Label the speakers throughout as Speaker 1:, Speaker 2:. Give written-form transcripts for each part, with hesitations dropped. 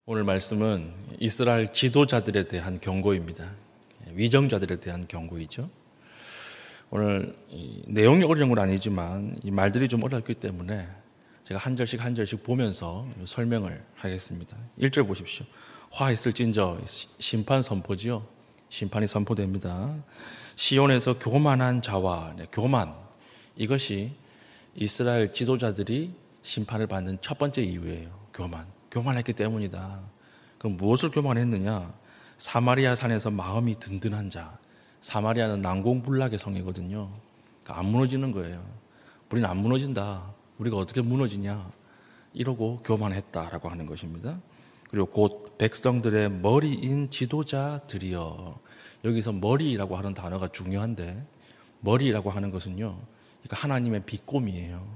Speaker 1: 오늘 말씀은 이스라엘 지도자들에 대한 경고입니다. 위정자들에 대한 경고이죠. 오늘 내용이 어려운 건 아니지만 이 말들이 좀 어렵기 때문에 제가 한 절씩 보면서 설명을 하겠습니다. 1절 보십시오. 화 있을진저 심판 선포지요. 심판이 선포됩니다. 시온에서 교만한 자와 교만, 이것이 이스라엘 지도자들이 심판을 받는 첫 번째 이유예요. 교만했기 때문이다. 그럼 무엇을 교만했느냐? 사마리아 산에서 마음이 든든한 자. 사마리아는 난공불락의 성이거든요. 그러니까 안 무너지는 거예요. 우리는 안 무너진다. 우리가 어떻게 무너지냐? 이러고 교만했다라고 하는 것입니다. 그리고 곧 백성들의 머리인 지도자들이여. 여기서 머리라고 하는 단어가 중요한데, 머리라고 하는 것은요, 그러니까 하나님의 비꼼이에요.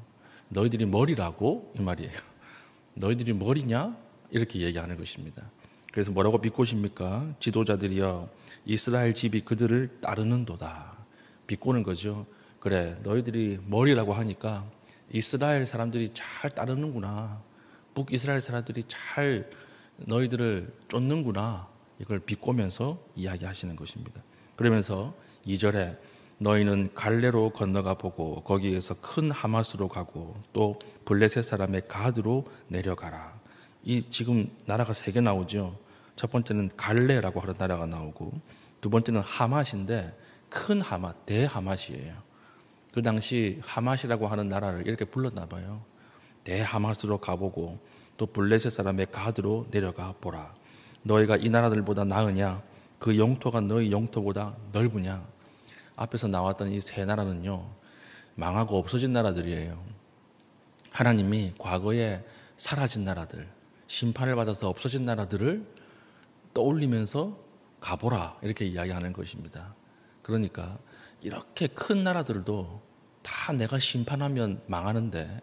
Speaker 1: 너희들이 머리라고? 이 말이에요. 너희들이 머리냐? 이렇게 얘기하는 것입니다. 그래서 뭐라고 비꼬십니까? 지도자들이여 이스라엘 집이 그들을 따르는도다. 비꼬는 거죠. 그래, 너희들이 머리라고 하니까 이스라엘 사람들이 잘 따르는구나. 북이스라엘 사람들이 잘 너희들을 쫓는구나. 이걸 비꼬면서 이야기하시는 것입니다. 그러면서 2절에 너희는 갈레로 건너가 보고 거기에서 큰 하마스로 가고 또 블레셋 사람의 가드로 내려가라. 이 지금 나라가 3개 나오죠. 첫 번째는 갈레라고 하는 나라가 나오고 두 번째는 하맛인데 큰 하맛, 대하맛이에요. 그 당시 하맛이라고 하는 나라를 이렇게 불렀나 봐요. 대하맛으로 가보고 또 블레셋 사람의 가드로 내려가 보라. 너희가 이 나라들보다 나으냐? 그 영토가 너희 영토보다 넓으냐? 앞에서 나왔던 이 3 나라는요, 망하고 없어진 나라들이에요. 하나님이 과거에 사라진 나라들, 심판을 받아서 없어진 나라들을 떠올리면서 가보라, 이렇게 이야기하는 것입니다. 그러니까 이렇게 큰 나라들도 다 내가 심판하면 망하는데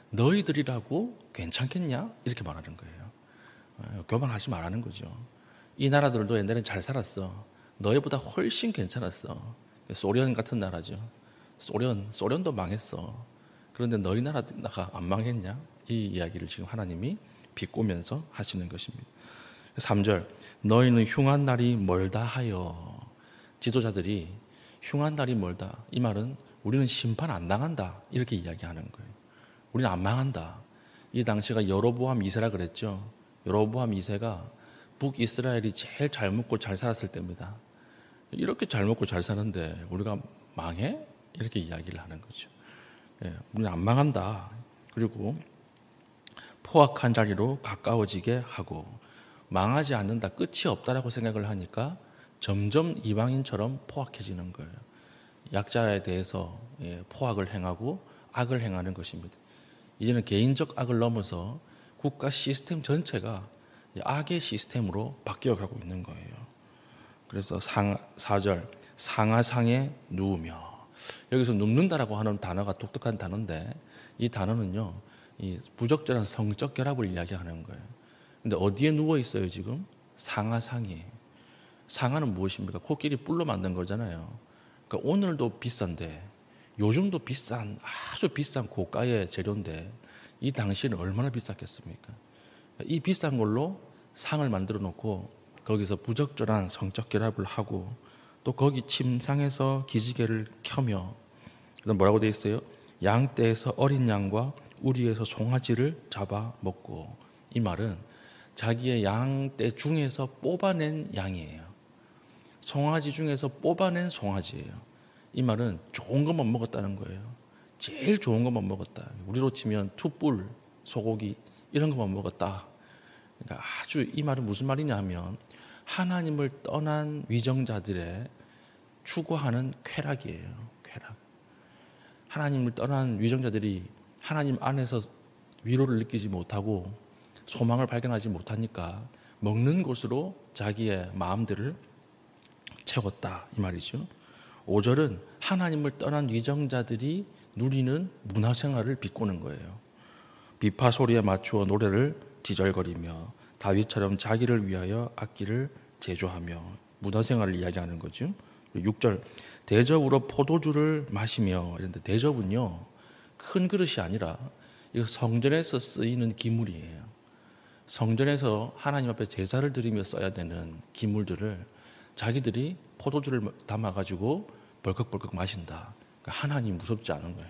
Speaker 1: 너희들이라고 괜찮겠냐? 이렇게 말하는 거예요. 교만하지 말라는 거죠. 이 나라들도 옛날엔 잘 살았어. 너희보다 훨씬 괜찮았어. 소련 같은 나라죠. 소련도 망했어. 그런데 너희 나라가 안 망했냐? 이 이야기를 지금 하나님이 비꼬면서 하시는 것입니다. 3절 너희는 흉한 날이 멀다 하여. 지도자들이 흉한 날이 멀다. 이 말은 우리는 심판 안 당한다. 이렇게 이야기하는 거예요. 우리는 안 망한다. 이 당시가 여로보암 2세라 그랬죠. 여로보암 2세가 북이스라엘이 제일 잘 먹고 잘 살았을 때입니다. 이렇게 잘 먹고 잘 사는데 우리가 망해? 이렇게 이야기를 하는 거죠. 우리는 안 망한다. 그리고 포악한 자리로 가까워지게 하고 망하지 않는다, 끝이 없다라고 생각을 하니까 점점 이방인처럼 포악해지는 거예요. 약자에 대해서 포악을 행하고 악을 행하는 것입니다. 이제는 개인적 악을 넘어서 국가 시스템 전체가 악의 시스템으로 바뀌어가고 있는 거예요. 그래서 4절 상하상에 누우며, 여기서 눕는다라고 하는 단어가 독특한 단어인데 이 단어는요, 이 부적절한 성적 결합을 이야기하는 거예요. 근데 어디에 누워 있어요 지금? 상하상이에요. 상하는 무엇입니까? 코끼리 뿔로 만든 거잖아요. 그러니까 오늘도 비싼데, 요즘도 아주 비싼 고가의 재료인데 이 당시에는 얼마나 비쌌겠습니까? 이 비싼 걸로 상을 만들어 놓고 거기서 부적절한 성적 결합을 하고 또 거기 침상에서 기지개를 켜며, 그다음 뭐라고 되어 있어요? 양떼에서 어린 양과 우리에서 송아지를 잡아 먹고. 이 말은 자기의 양떼 중에서 뽑아낸 양이에요. 송아지 중에서 뽑아낸 송아지예요. 이 말은 좋은 것만 먹었다는 거예요. 제일 좋은 것만 먹었다. 우리로 치면 투뿔, 소고기 이런 것만 먹었다. 그러니까 아주 이 말은 무슨 말이냐 하면 하나님을 떠난 위정자들의 추구하는 쾌락이에요. 쾌락. 하나님을 떠난 위정자들이 하나님 안에서 위로를 느끼지 못하고 소망을 발견하지 못하니까 먹는 것으로 자기의 마음들을 채웠다, 이 말이죠. 5절은 하나님을 떠난 위정자들이 누리는 문화생활을 비꼬는 거예요. 비파 소리에 맞추어 노래를 지절거리며 다윗처럼 자기를 위하여 악기를 제조하며 문화생활을 이야기하는 거죠. 6절 대접으로 포도주를 마시며. 이런데 대접은요, 큰 그릇이 아니라 이거 성전에서 쓰이는 기물이에요. 성전에서 하나님 앞에 제사를 드리며 써야 되는 기물들을 자기들이 포도주를 담아가지고 벌컥벌컥 마신다. 그러니까 하나님 무섭지 않은 거예요.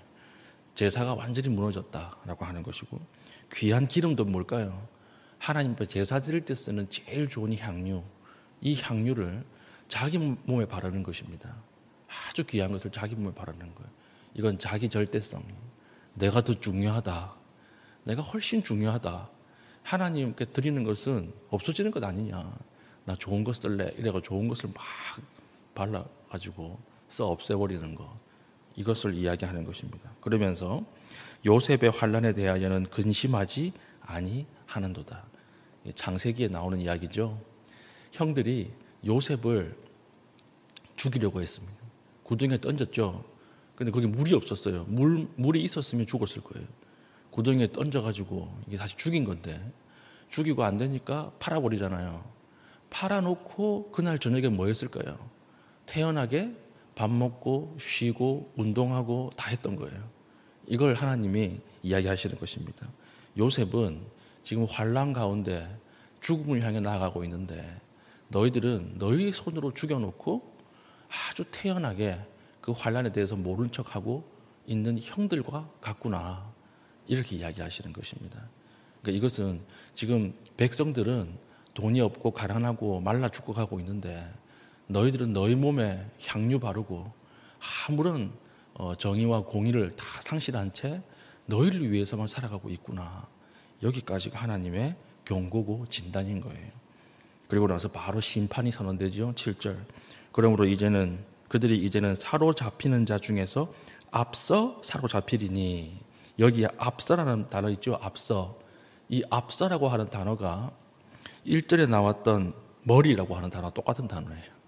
Speaker 1: 제사가 완전히 무너졌다라고 하는 것이고, 귀한 기름도 뭘까요? 하나님 앞에 제사 드릴 때 쓰는 제일 좋은 향유, 이 향유를 자기 몸에 바르는 것입니다. 아주 귀한 것을 자기 몸에 바르는 거예요. 이건 자기 절대성, 내가 더 중요하다, 내가 훨씬 중요하다. 하나님께 드리는 것은 없어지는 것 아니냐, 나 좋은 거 쓸래 이래가 좋은 것을 막 발라가지고 써 없애버리는 것, 이것을 이야기하는 것입니다. 그러면서 요셉의 환난에 대하여는 근심하지 아니하는도다. 창세기에 나오는 이야기죠. 형들이 요셉을 죽이려고 했습니다. 구덩이에 던졌죠. 근데 거기 물이 없었어요. 물이 있었으면 죽었을 거예요. 구덩이에 던져가지고 이게 다시 죽인 건데, 죽이고 안 되니까 팔아버리잖아요. 팔아놓고 그날 저녁에 뭐 했을까요? 태연하게 밥 먹고 쉬고 운동하고 다 했던 거예요. 이걸 하나님이 이야기하시는 것입니다. 요셉은 지금 환난 가운데 죽음을 향해 나아가고 있는데, 너희들은 너희 손으로 죽여놓고 아주 태연하게 그 환난에 대해서 모른 척하고 있는 형들과 같구나, 이렇게 이야기하시는 것입니다. 그러니까 이것은 지금 백성들은 돈이 없고 가난하고 말라 죽고 가고 있는데, 너희들은 너희 몸에 향유 바르고 아무런 정의와 공의를 다 상실한 채 너희를 위해서만 살아가고 있구나. 여기까지가 하나님의 경고고 진단인 거예요. 그리고 나서 바로 심판이 선언되죠. 7절. 그러므로 그들이 이제는 사로잡히는 자 중에서 앞서 사로잡히리니, 여기 앞서라는 단어 있죠. 앞서. 이 앞서라고 하는 단어가 1절에 나왔던 머리라고 하는 단어와 똑같은 단어예요.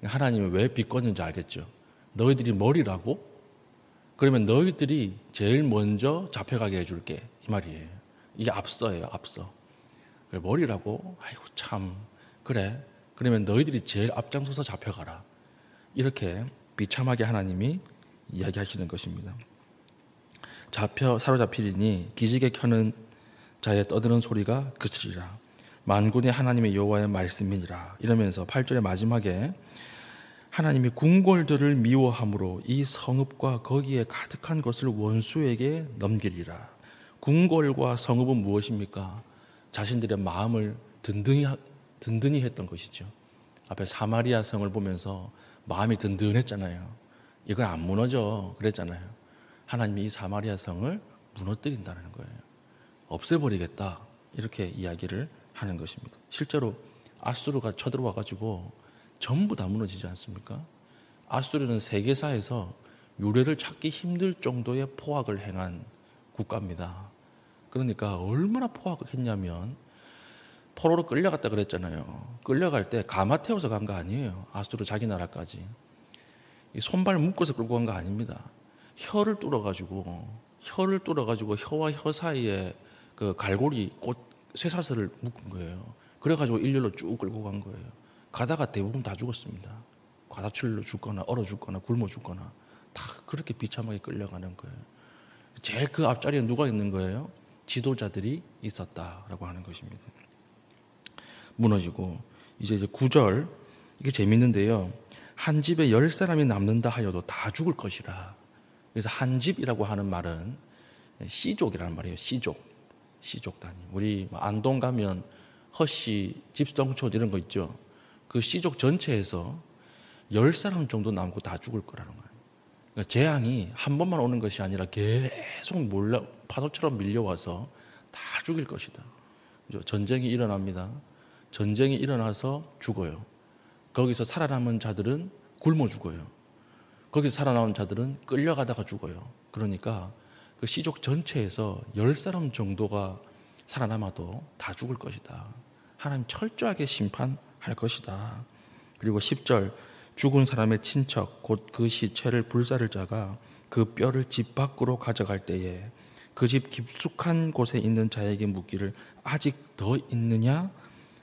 Speaker 1: 하나님이 왜 비꼬는지 알겠죠. 너희들이 머리라고? 그러면 너희들이 제일 먼저 잡혀가게 해줄게, 이 말이에요. 이게 앞서예요. 앞서. 머리라고? 아이고 참, 그래, 그러면 너희들이 제일 앞장서서 잡혀가라. 이렇게 비참하게 하나님이 이야기하시는 것입니다. 사로잡히리니 기지개 켜는 자의 떠드는 소리가 그치리라. 만군의 하나님의 여호와의 말씀이니라. 이러면서 8절의 마지막에 하나님이 궁궐들을 미워함으로 이 성읍과 거기에 가득한 것을 원수에게 넘기리라. 궁궐과 성읍은 무엇입니까? 자신들의 마음을 든든히 했던 것이죠. 앞에 사마리아 성을 보면서 마음이 든든했잖아요. 이건 안 무너져 그랬잖아요. 하나님이 이 사마리아 성을 무너뜨린다는 거예요. 없애버리겠다, 이렇게 이야기를 하는 것입니다. 실제로 아수르가 쳐들어와 가지고 전부 다 무너지지 않습니까? 아수르는 세계사에서 유래를 찾기 힘들 정도의 포악을 행한 국가입니다. 그러니까 얼마나 포악했냐면, 포로로 끌려갔다 그랬잖아요. 끌려갈 때 가마 태워서 간 거 아니에요. 아수르 자기 나라까지. 손발 묶어서 끌고 간 거 아닙니다. 혀를 뚫어가지고 혀와 혀 사이에 그 갈고리 쇠사슬을 묶은 거예요. 그래가지고 일렬로 쭉 끌고 간 거예요. 가다가 대부분 다 죽었습니다. 과다출로 죽거나 얼어 죽거나 굶어 죽거나 다 그렇게 비참하게 끌려가는 거예요. 제일 그 앞자리에 누가 있는 거예요? 지도자들이 있었다라고 하는 것입니다. 무너지고 이제 9절, 이게 재밌는데요. 한 집에 10사람이 남는다 하여도 다 죽을 것이라. 그래서 한 집이라고 하는 말은 씨족이라는 말이에요. 씨족 단위. 우리 안동 가면 허씨, 집성촌 이런 거 있죠. 그 씨족 전체에서 10사람 정도 남고 다 죽을 거라는 거예요. 그러니까 재앙이 한 번만 오는 것이 아니라 계속 파도처럼 밀려와서 다 죽일 것이다. 전쟁이 일어납니다. 전쟁이 일어나서 죽어요. 거기서 살아남은 자들은 굶어 죽어요. 거기서 살아남은 자들은 끌려가다가 죽어요. 그러니까 그 씨족 전체에서 10사람 정도가 살아남아도 다 죽을 것이다. 하나님 철저하게 심판할 것이다. 그리고 10절, 죽은 사람의 친척 곧 그 시체를 불사를 자가 그 뼈를 집 밖으로 가져갈 때에 그 집 깊숙한 곳에 있는 자에게 묻기를 아직 더 있느냐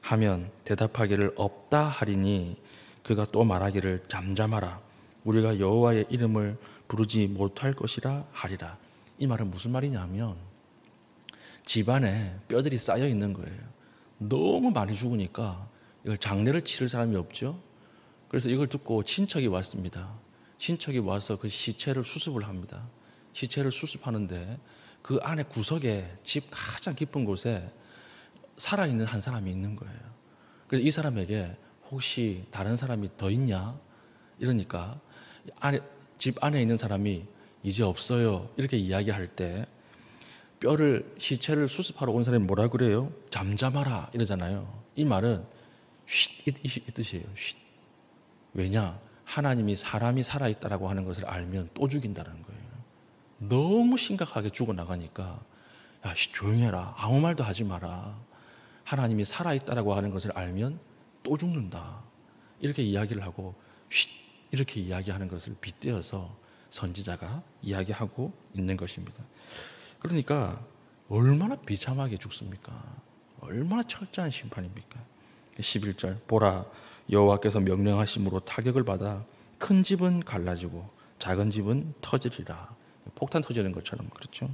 Speaker 1: 하면 대답하기를 없다 하리니 그가 또 말하기를 잠잠하라. 우리가 여호와의 이름을 부르지 못할 것이라 하리라. 이 말은 무슨 말이냐면 집안에 뼈들이 쌓여 있는 거예요. 너무 많이 죽으니까 이걸 장례를 치를 사람이 없죠. 그래서 이걸 듣고 친척이 왔습니다. 친척이 와서 그 시체를 수습을 합니다. 시체를 수습하는데 그 안에 구석에 집 가장 깊은 곳에 살아있는 한 사람이 있는 거예요. 그래서 이 사람에게 혹시 다른 사람이 더 있냐? 이러니까 집 안에 있는 사람이 이제 없어요. 이렇게 이야기할 때 시체를 수습하러 온 사람이 뭐라 그래요? 잠잠하라 이러잖아요. 이 말은 쉿 이 뜻이에요. 쉿. 왜냐? 하나님이 사람이 살아있다라고 하는 것을 알면 또 죽인다는 거예요. 너무 심각하게 죽어나가니까 야, 조용히 해라. 아무 말도 하지 마라. 하나님이 살아있다라고 하는 것을 알면 또 죽는다. 이렇게 이야기를 하고 쉿 이렇게 이야기하는 것을 빗대어서 선지자가 이야기하고 있는 것입니다. 그러니까 얼마나 비참하게 죽습니까? 얼마나 철저한 심판입니까? 11절 보라 여호와께서 명령하심으로 타격을 받아 큰 집은 갈라지고 작은 집은 터지리라. 폭탄 터지는 것처럼 그렇죠.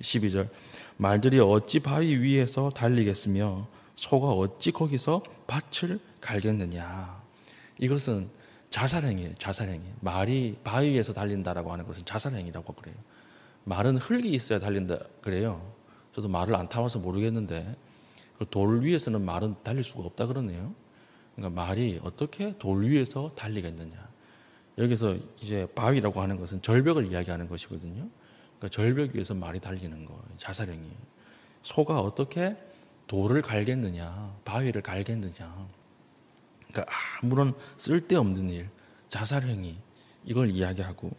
Speaker 1: 12절 말들이 어찌 바위 위에서 달리겠으며 소가 어찌 거기서 밭을 갈겠느냐. 이것은 자살행위예요. 자살행위. 말이 바위 위에서 달린다라고 하는 것은 자살행위라고 그래요. 말은 흙이 있어야 달린다 그래요. 저도 말을 안 타봐서 모르겠는데 그 돌 위에서는 말은 달릴 수가 없다 그러네요. 그러니까 말이 어떻게 돌 위에서 달리겠느냐. 여기서 이제 바위라고 하는 것은 절벽을 이야기하는 것이거든요. 그러니까 절벽 위에서 말이 달리는 거, 자살행위. 소가 어떻게 돌을 갈겠느냐, 바위를 갈겠느냐. 그러니까 아무런 쓸데없는 일, 자살행위 이걸 이야기하고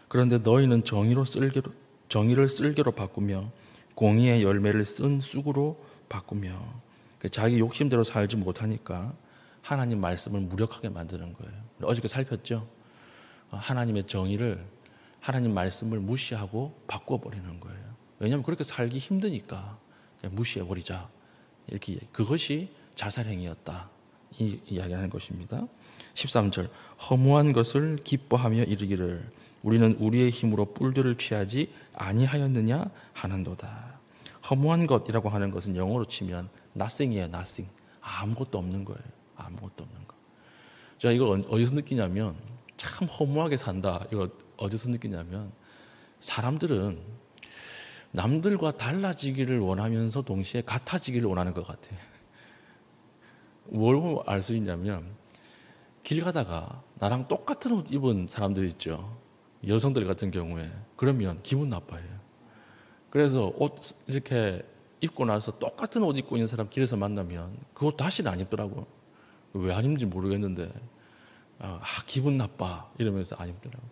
Speaker 1: 그런데 너희는 정의를 쓸개로 바꾸며 공의의 열매를 쓴 쑥으로 바꾸며 자기 욕심대로 살지 못하니까 하나님 말씀을 무력하게 만드는 거예요. 어저께 살폈죠? 하나님의 정의를 하나님 말씀을 무시하고 바꿔버리는 거예요. 왜냐하면 그렇게 살기 힘드니까 그냥 무시해버리자. 이렇게 그것이 자살행위였다. 이 이야기하는 것입니다. 13절 허무한 것을 기뻐하며 이르기를 우리는 우리의 힘으로 뿔들을 취하지 아니하였느냐 하는도다. 허무한 것이라고 하는 것은 영어로 치면 nothing이에요. nothing. 아무것도 없는 거예요. 아무것도 없는 거. 제가 이거 어디서 느끼냐면 참 허무하게 산다. 이거 어디서 느끼냐면 사람들은 남들과 달라지기를 원하면서 동시에 같아지기를 원하는 것 같아요. 뭘 알 수 있냐면 길 가다가 나랑 똑같은 옷 입은 사람들 있죠. 여성들 같은 경우에 그러면 기분 나빠해요. 그래서 옷 이렇게 입고 나서 똑같은 옷 입고 있는 사람 길에서 만나면 그 옷 다시는 안 입더라고. 왜 안 입는지 모르겠는데 기분 나빠 이러면서 안 입더라고.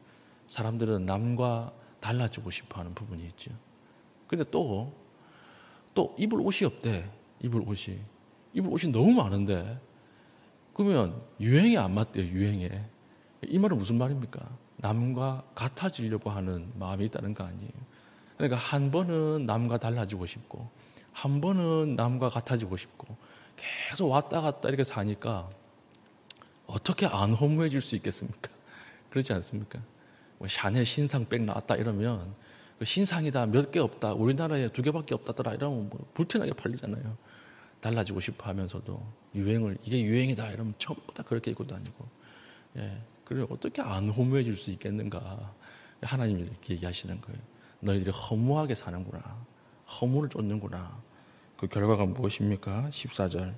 Speaker 1: 사람들은 남과 달라지고 싶어하는 부분이 있죠. 근데 또 입을 옷이 없대. 입을 옷이 너무 많은데 그러면 유행에 안 맞대요. 유행에. 이 말은 무슨 말입니까? 남과 같아지려고 하는 마음이 있다는 거 아니에요. 그러니까 한 번은 남과 달라지고 싶고 한 번은 남과 같아지고 싶고 계속 왔다 갔다 이렇게 사니까 어떻게 안 허무해질 수 있겠습니까? 그렇지 않습니까? 뭐 샤넬 신상백 나왔다 이러면 그 신상이다 몇 개 없다 우리나라에 2개밖에 없다더라 이러면 뭐 불티나게 팔리잖아요. 달라지고 싶어 하면서도 이게 유행이다 이러면 전부 다 그렇게 입고 다니고 그래 어떻게 안 허무해질 수 있겠는가. 하나님이 이렇게 얘기하시는 거예요. 너희들이 허무하게 사는구나. 허무를 쫓는구나. 그 결과가 무엇입니까? 14절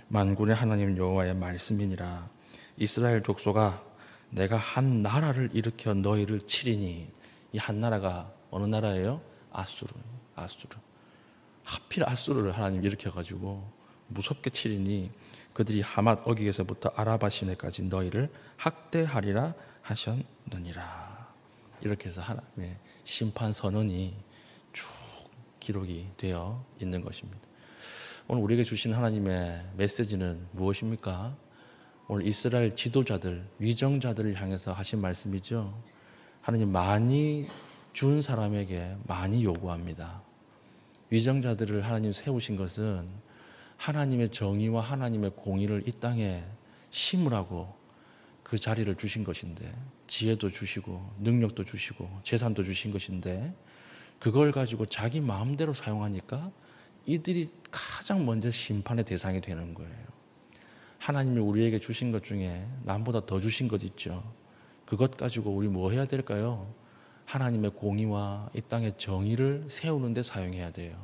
Speaker 1: 만군의 하나님 여호와의 말씀이니라. 이스라엘 족속아 내가 한 나라를 일으켜 너희를 치리니. 이 한 나라가 어느 나라예요? 아수르. 하필 아수르를 하나님 일으켜가지고 무섭게 치리니 그들이 하맛 어귀에서부터 아라바 시내까지 너희를 학대하리라 하셨느니라. 이렇게 해서 하나님의 심판 선언이 쭉 기록이 되어 있는 것입니다. 오늘 우리에게 주신 하나님의 메시지는 무엇입니까? 오늘 이스라엘 지도자들, 위정자들을 향해서 하신 말씀이죠. 하나님 많이 준 사람에게 많이 요구합니다. 위정자들을 하나님 세우신 것은 하나님의 정의와 하나님의 공의를 이 땅에 심으라고 그 자리를 주신 것인데 지혜도 주시고 능력도 주시고 재산도 주신 것인데 그걸 가지고 자기 마음대로 사용하니까 이들이 가장 먼저 심판의 대상이 되는 거예요. 하나님이 우리에게 주신 것 중에 남보다 더 주신 것 있죠. 그것 가지고 우리 뭐 해야 될까요? 하나님의 공의와 이 땅의 정의를 세우는 데 사용해야 돼요.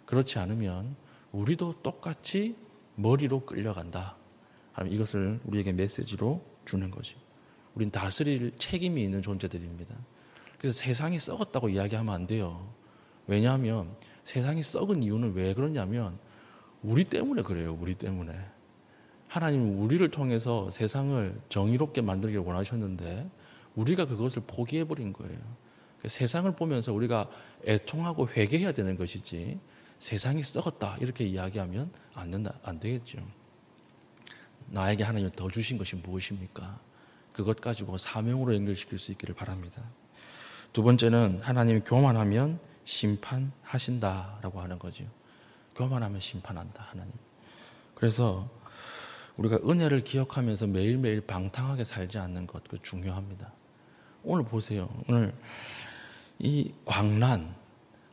Speaker 1: 그렇지 않으면 우리도 똑같이 머리로 끌려간다. 이것을 우리에게 메시지로 주는 거죠. 우린 다스릴 책임이 있는 존재들입니다. 그래서 세상이 썩었다고 이야기하면 안 돼요. 왜냐하면 세상이 썩은 이유는 왜 그러냐면 우리 때문에 그래요. 우리 때문에. 하나님은 우리를 통해서 세상을 정의롭게 만들기를 원하셨는데 우리가 그것을 포기해버린 거예요. 세상을 보면서 우리가 애통하고 회개해야 되는 것이지 세상이 썩었다 이렇게 이야기하면 안 되겠죠. 나에게 하나님이 더 주신 것이 무엇입니까? 그것 가지고 사명으로 연결시킬 수 있기를 바랍니다. 두 번째는 하나님이 교만하면 심판하신다라고 하는 거죠. 교만하면 심판한다 하나님. 그래서 우리가 은혜를 기억하면서 매일매일 방탕하게 살지 않는 것, 그 중요합니다. 오늘 보세요. 오늘 이 광란,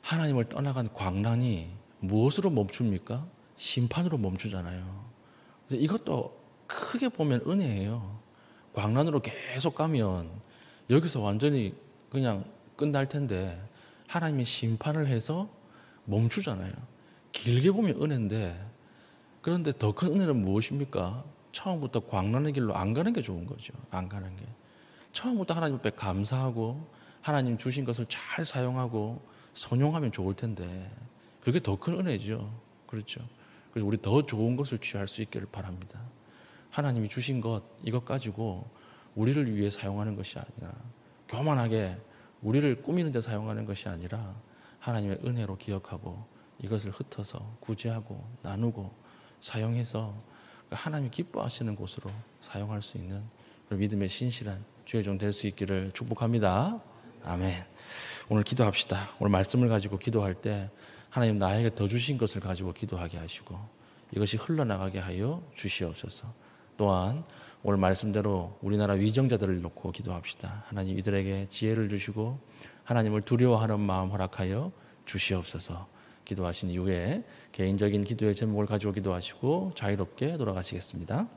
Speaker 1: 하나님을 떠나간 광란이 무엇으로 멈춥니까? 심판으로 멈추잖아요. 이것도 크게 보면 은혜예요. 광란으로 계속 가면 여기서 완전히 그냥 끝날 텐데 하나님이 심판을 해서 멈추잖아요. 길게 보면 은혜인데 그런데 더 큰 은혜는 무엇입니까? 처음부터 광란의 길로 안 가는 게 좋은 거죠. 안 가는 게. 처음부터 하나님 앞에 감사하고 하나님 주신 것을 잘 사용하고 선용하면 좋을 텐데 그게 더 큰 은혜죠. 그렇죠. 그래서 우리 더 좋은 것을 취할 수 있기를 바랍니다. 하나님이 주신 것 이것 가지고 우리를 위해 사용하는 것이 아니라 교만하게 우리를 꾸미는 데 사용하는 것이 아니라 하나님의 은혜로 기억하고 이것을 흩어서 구제하고 나누고 사용해서 하나님이 기뻐하시는 곳으로 사용할 수 있는 그런 믿음의 신실한 주의 종 될 수 있기를 축복합니다. 아멘. 오늘 기도합시다. 오늘 말씀을 가지고 기도할 때 하나님 나에게 더 주신 것을 가지고 기도하게 하시고 이것이 흘러나가게 하여 주시옵소서. 또한 오늘 말씀대로 우리나라 위정자들을 놓고 기도합시다. 하나님 이들에게 지혜를 주시고 하나님을 두려워하는 마음 허락하여 주시옵소서. 기도하신 이후에 개인적인 기도의 제목을 가지고 기도하시고 자유롭게 돌아가시겠습니다.